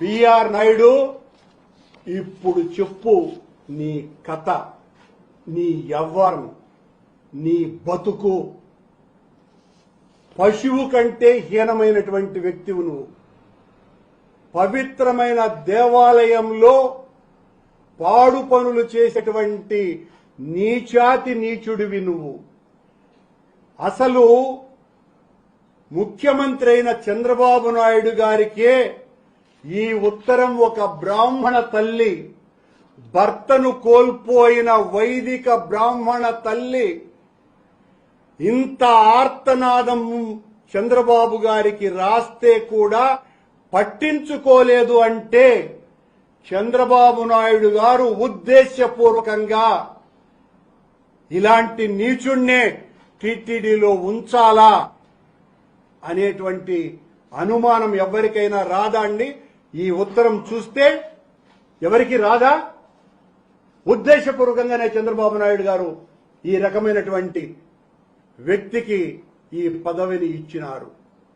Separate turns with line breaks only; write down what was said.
BR Naidu, ఇప్పుడు చెప్పు నీ కథ, నీ వ్యవహారం, నీ బతుకు. పశువు కంటే హీనమైనటువంటి వ్యక్తివు నువ్వు. పవిత్రమైన దేవాలయంలో పాడు పనులు చేసేటువంటి నీచాతి నీచుడివి నువ్వు. అసలు ముఖ్యమంత్రి అయిన చంద్రబాబు నాయుడు గారికే ఈ ఉత్తరం ఒక బ్రాహ్మణ తల్లి, భర్తను కోల్పోయిన వైదిక బ్రాహ్మణ తల్లి ఇంత ఆర్తనాదం చంద్రబాబు గారికి రాస్తే కూడా పట్టించుకోలేదు అంటే చంద్రబాబు నాయుడు గారు ఉద్దేశపూర్వకంగా ఇలాంటి నీచుణ్ణే టీటీడీలో ఉంచాలా అనేటువంటి అనుమానం ఎవరికైనా రాదా అండి? ఈ ఉత్తరం చూస్తే ఎవరికి రాదా? ఉద్దేశపూర్వకంగానే చంద్రబాబు నాయుడు గారు ఈ రకమైనటువంటి వ్యక్తికి ఈ పదవిని ఇచ్చినారు.